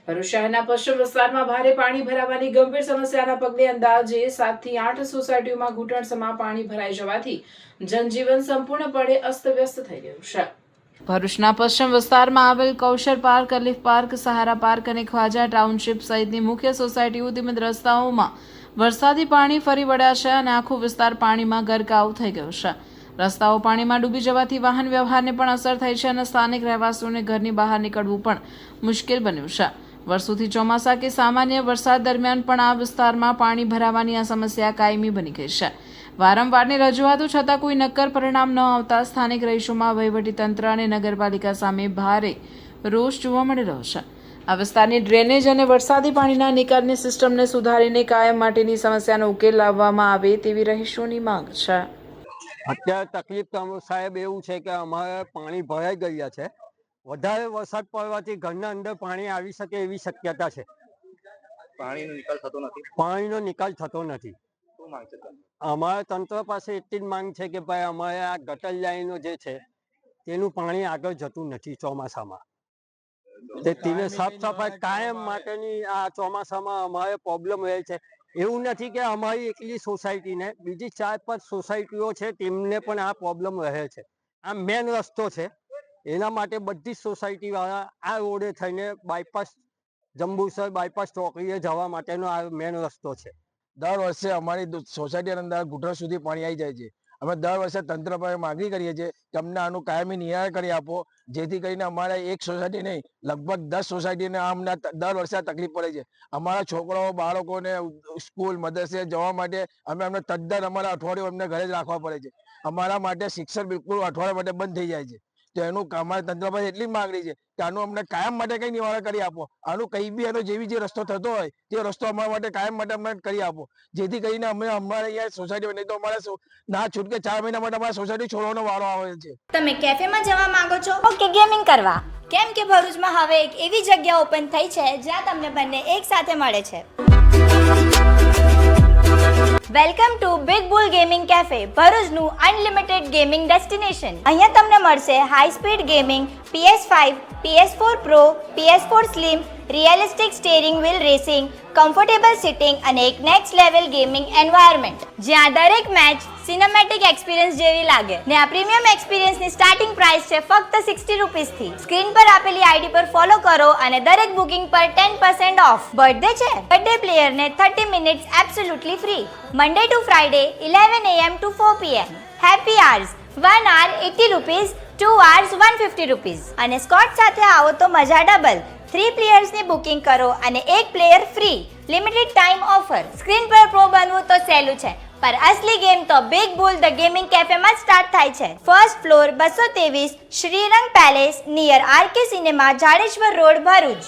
ભરૂચ શહેરના પશ્ચિમ વિસ્તારમાં ભારે પાણી ભરાવાની ગંભીર સમસ્યાના પગલે અંદાજે 7 થી 8 સોસાયટીઓમાં ઘૂંટણસમાં પાણી ભરાઈ જવાથી જનજીવન સંપૂર્ણપણે અસ્તવ્યસ્ત થઈ ગયું છે. ભરૂચના પશ્ચિમ વિસ્તારમાં આવેલ કૌશર પાર્ક, અલીફ પાર્ક, સહારા પાર્ક અને ખ્વાજા ટાઉનશીપ સહિતની મુખ્ય સોસાયટીઓ તેમજ રસ્તાઓમાં વરસાદી પાણી ફરી વળ્યા છે અને આખો વિસ્તાર પાણીમાં ગરકાવ થઈ ગયો છે. રસ્તાઓ પાણીમાં ડૂબી જવાથી વાહન વ્યવહારને પણ અસર થઈ છે અને સ્થાનિક રહેવાસીઓને ઘરની બહાર નીકળવું પણ મુશ્કેલ બન્યું છે. વર્ષોથી ચોમાસા કે સામાન્ય વરસાદ દરમિયાન પણ આ વિસ્તારમાં પાણી ભરાવાની આ સમસ્યા કાયમી બની ગઈ છે. વારંવારની રજૂઆતો છતાં કોઈ નક્કર પરિણામ ન આવતા સ્થાનિક રહીશોમાં વહીવટીતંત્ર અને નગરપાલિકા સામે ભારે રોષ જોવા મળી રહ્યો છે. આ વિસ્તારની ડ્રેનેજ અને વરસાદી પાણીના નિકાલની સિસ્ટમને સુધારીને કાયમ માટેની સમસ્યાનો ઉકેલ લાવવામાં આવે તેવી રહીશોની માંગ છે. અત્યારે તકલીફ સાહેબ એવું છે કે અમારે પાણી ભરાઈ ગયા છે. વધારે વરસાદ પડવાથી ઘરના અંદર પાણી આવી શકે એવી શક્યતા છે. પાણીનો નિકાલ થતો નથી. અમારા તંત્ર પાસે એટલી જ માંગ છે કે ભાઈ અમારે આ ગટર લાઈનો જે છે તેનું પાણી આગળ જતું નથી ચોમાસામાં. તેને સાફ સફાઈ કાયમ માટેની આ ચોમાસામાં અમારે પ્રોબ્લેમ રહે છે. એવું નથી કે અમારી એકલી સોસાયટીને, બીજી 4-5 સોસાયટીઓ છે તેમને પણ આ પ્રોબ્લેમ રહે છે. આ મેન રસ્તો છે, એના માટે બધી જ સોસાયટી વાળા આ રોડે થઈને બાયપાસ, જંબુસર બાયપાસ ચોકડીએ જવા માટેનો આ મેન રસ્તો છે. દર વર્ષે અમારી સોસાયટી અંદર ઘૂંટણ સુધી પાણી આવી જાય છે. અમે દર વર્ષે તંત્ર પર માંગણી કરીએ છીએ કે અમને આનું કાયમી નિરાકરણ કરી આપો, જેથી કરીને અમારે એક સોસાયટી નહીં, લગભગ 10 સોસાયટીને અમને દર વર્ષે આ તકલીફ પડે છે. અમારા છોકરાઓ બાળકોને સ્કૂલ મદરસે જવા માટે અમને તદ્દન અમારા અઠવાડિયું અમને ઘરે જ રાખવા પડે છે. અમારા માટે શિક્ષણ બિલકુલ અઠવાડિયા માટે બંધ થઈ જાય છે. તો એનું અમારા તંત્ર પાસે એટલી જ માંગણી છે કે આનું અમને કાયમ માટે કઈ નિવારણ કરી આપો. આનું કઈ બી એનો જેવી જે રસ્તો થતો હોય તે રસ્તો અમારા માટે કાયમ માટે અમને કરી આપો, જેથી કરીને અમે અમારે અહીંયા સોસાયટી, નહીં તો અમારે ના છૂટકે 4 મહિના માટે અમારે સોસાયટી છોડવાનો વારો આવે છે. તમે કેફેમાં જવા માંગો છો કે ગેમિંગ કરવા? કેમ કે ભરૂચમાં હવે એક એવી જગ્યા ઓપન થઈ છે જ્યાં તમને બંને એક સાથે મળે છે. Welcome to big bull gaming cafe, ભરૂચનું અનલિમિટેડ ગેમિંગ ડેસ્ટિનેશન. અહીંયા તમને મળશે high speed gaming, PS5, PS4 Pro, PS4 Slim, realistic steering wheel racing, comfortable sitting અને એક નેક્સ્ટ લેવલ ગેમિંગ એન્વાયરમેન્ટ જ્યાં દરેક મેચ સિનેમેટિક એક્સપિરિયન્સ જેવી લાગે. ને આ પ્રીમિયમ એક્સપિરિયન્સની સ્ટાર્ટિંગ પ્રાઇસ છે ફક્ત 60 રૂપીસથી. સ્ક્રીન પર આપેલી આઈડી પર ફોલો કરો અને દરેક બુકિંગ પર 10% ઓફ. બર્થડે છે? બર્થડે પ્લેયરને 30 minutes absolutely free. Monday to Friday 11 AM to 4 PM. Happy hours 1 hour 80 rupees, 2 hours 150 rupees. અને સ્કોટ સાથે આવો તો મજા ડબલ. 3 પ્લેયર્સની બુકિંગ કરો અને 1 player free. Limited time offer. Screen પર પ્રો બનવું તો સહેલું છે, પર અસલી ગેમ તો બિગ બુલ ધ ગેમિંગ કેફેમાં સ્ટાર્ટ થાય છે. First floor 223, Shrirang palace near RK cinema, Jadeshwar road, Bharuch.